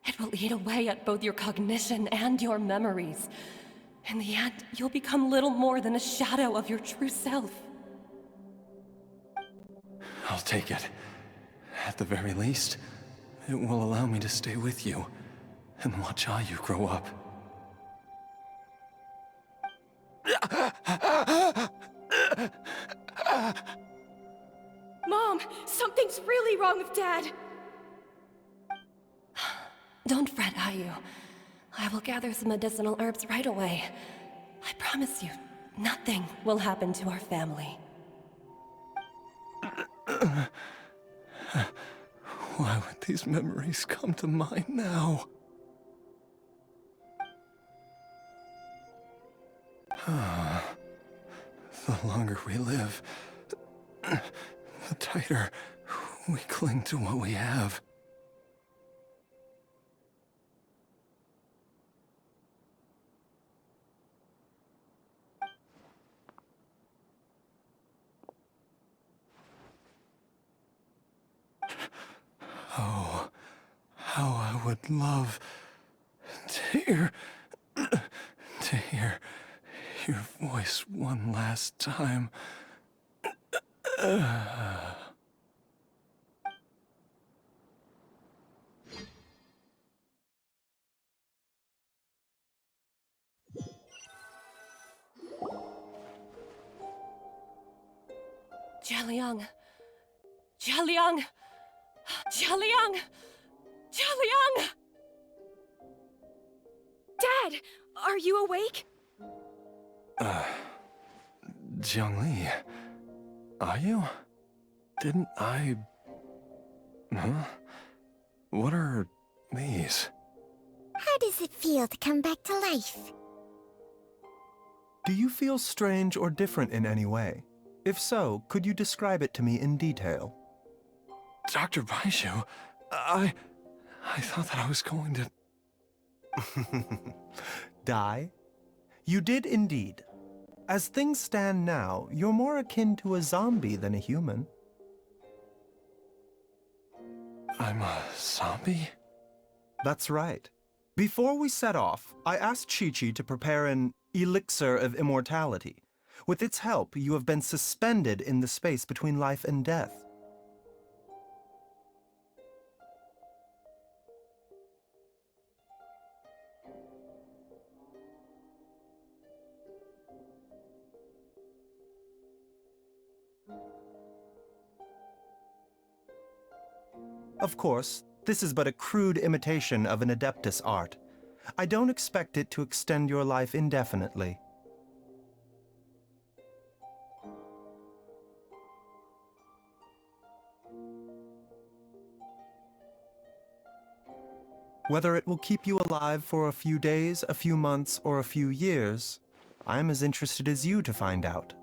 It will eat away at both your cognition and your memories. In the end, you'll become little more than a shadow of your true self. I'll take it. At the very least, it will allow me to stay with you and watch how you grow up. Mom, something's really wrong with Dad! Don't fret, Ayu. I will gather some medicinal herbs right away. I promise you, nothing will happen to our family. Why would these memories come to mind now? The longer we live, the tighter we cling to what we have. Oh, how I would love to hear your voice one last time. Jialiang! Jialiang! Jialiang! Jialiang! Dad! Are you awake? Jiangli, are you? Didn't I... Huh? What are these? How does it feel to come back to life? Do you feel strange or different in any way? If so, could you describe it to me in detail? Dr. Baizu, I thought that I was going to... Die? You did indeed. As things stand now, you're more akin to a zombie than a human. I'm a zombie? That's right. Before we set off, I asked Chi-Chi to prepare an elixir of immortality. With its help, you have been suspended in the space between life and death. Of course, this is but a crude imitation of an Adeptus art. I don't expect it to extend your life indefinitely. Whether it will keep you alive for a few days, a few months, or a few years, I'm as interested as you to find out.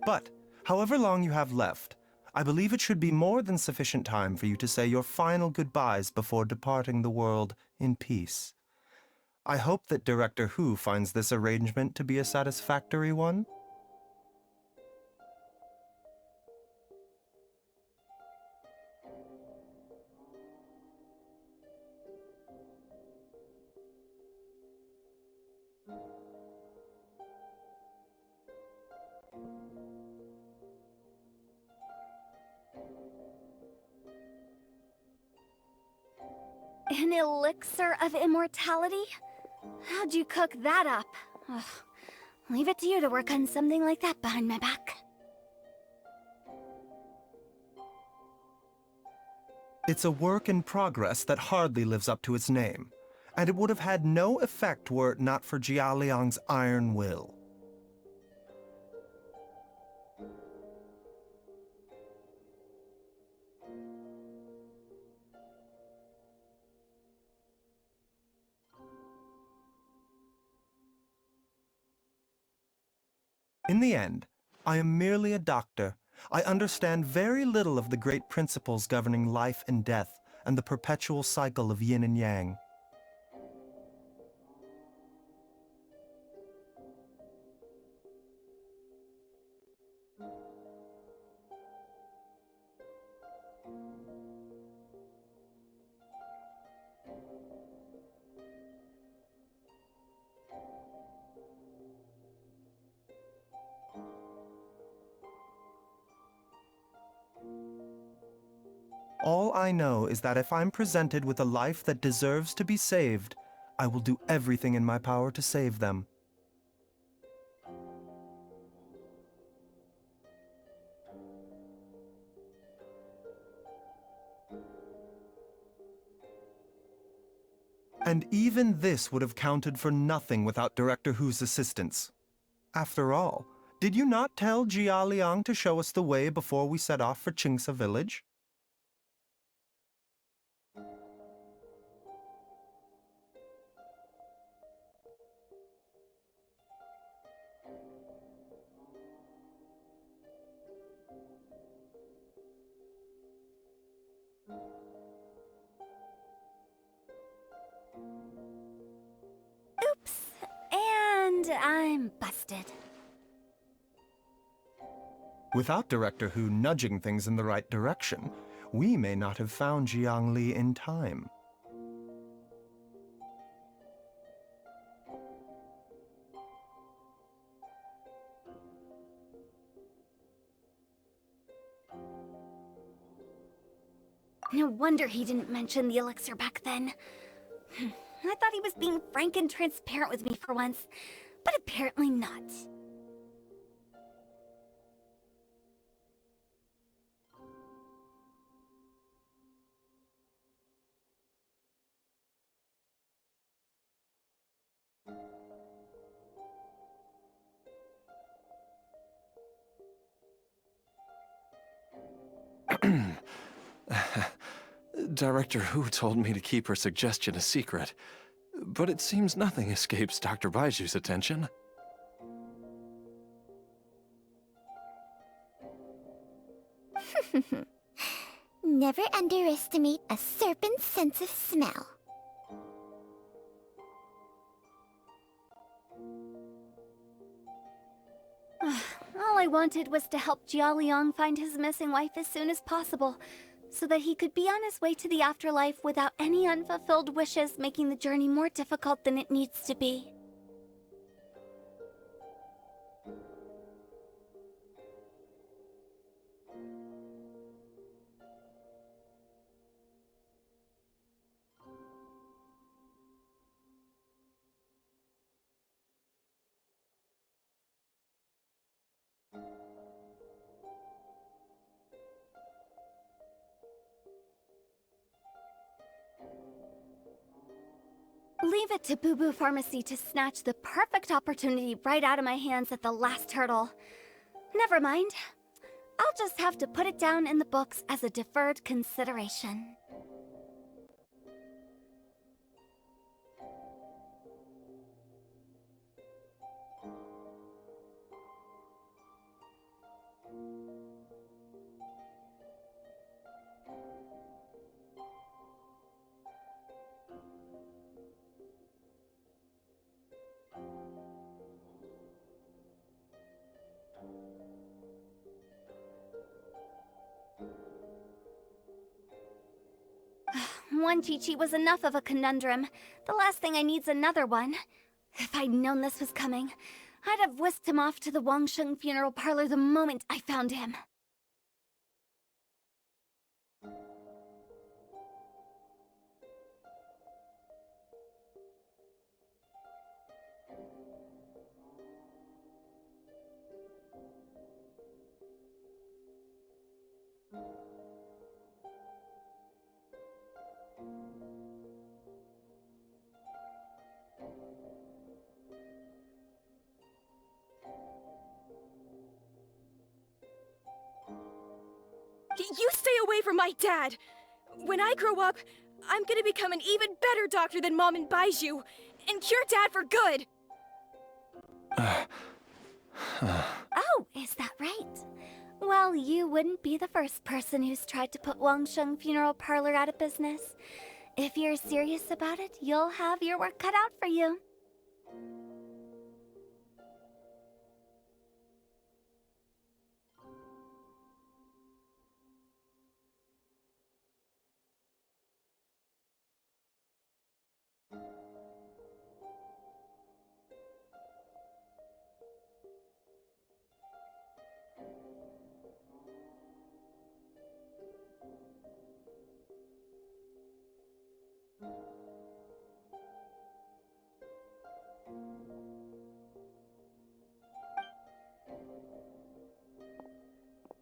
But, however long you have left, I believe it should be more than sufficient time for you to say your final goodbyes before departing the world in peace. I hope that Director Hu finds this arrangement to be a satisfactory one. An elixir of immortality? How'd you cook that up? Ugh. Leave it to you to work on something like that behind my back. It's a work in progress that hardly lives up to its name, and it would have had no effect were it not for Jialiang's iron will. In the end, I am merely a doctor. I understand very little of the great principles governing life and death and the perpetual cycle of yin and yang. All I know is that if I'm presented with a life that deserves to be saved, I will do everything in my power to save them. And even this would have counted for nothing without Director Hu's assistance. After all, did you not tell Jia Liang to show us the way before we set off for Qingsa village? Oops. And I'm busted. Without Director Hu nudging things in the right direction, we may not have found Jiangli in time. No wonder he didn't mention the elixir back then. I thought he was being frank and transparent with me for once, but apparently not. Director Hu told me to keep her suggestion a secret, but it seems nothing escapes Dr. Baizu's attention. Never underestimate a serpent's sense of smell. All I wanted was to help Jia Liang find his missing wife as soon as possible, so that he could be on his way to the afterlife without any unfulfilled wishes making the journey more difficult than it needs to be. Leave it to Boo Boo Pharmacy to snatch the perfect opportunity right out of my hands at the last hurdle. Never mind. I'll just have to put it down in the books as a deferred consideration. One Chi-Chi was enough of a conundrum. The last thing I need's another one. If I'd known this was coming, I'd have whisked him off to the Wangsheng funeral parlor the moment I found him. You stay away from my dad! When I grow up, I'm gonna become an even better doctor than Mom and Baizu, and cure Dad for good! Oh, is that right? Well, you wouldn't be the first person who's tried to put Wangsheng Funeral Parlor out of business. If you're serious about it, you'll have your work cut out for you.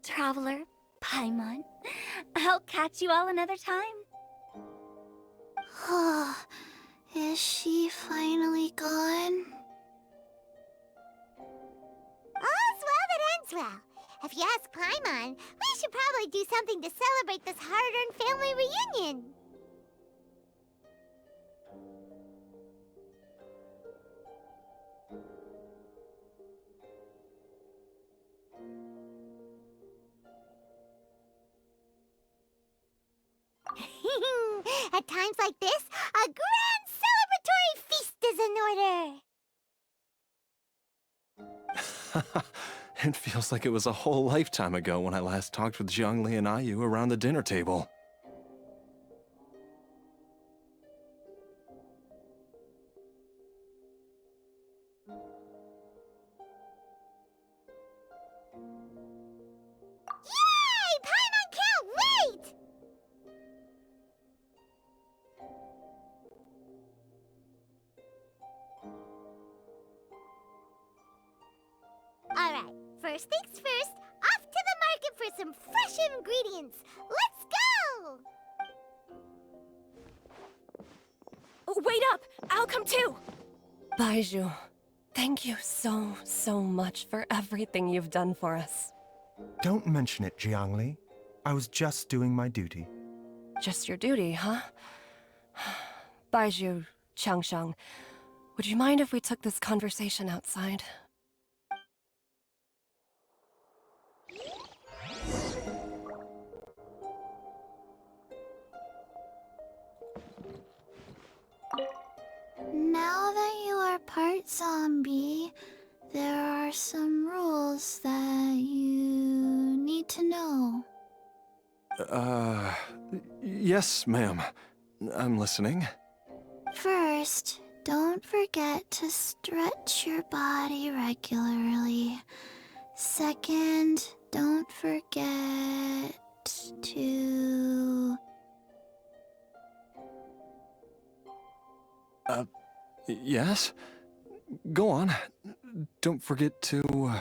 Traveler, Paimon, I'll catch you all another time. Is she finally gone? All's well that ends well. If you ask Paimon, we should probably do something to celebrate this hard-earned family reunion. At times like this, a grand celebratory feast is in order. It feels like it was a whole lifetime ago when I last talked with Zhongli and Ayu around the dinner table. Yay! Paimon can't wait! Alright, first things first, off to the market for some fresh ingredients. Let's go! Wait up! I'll come too! Baizu, thank you so much for everything you've done for us. Don't mention it, Jiangli. I was just doing my duty. Just your duty, huh? Baizu, Changsheng, would you mind if we took this conversation outside? Now that you are part zombie, there are some rules that you need to know. Yes, ma'am. I'm listening. First, don't forget to stretch your body regularly. Second, don't forget to... Yes? Go on. Don't forget to...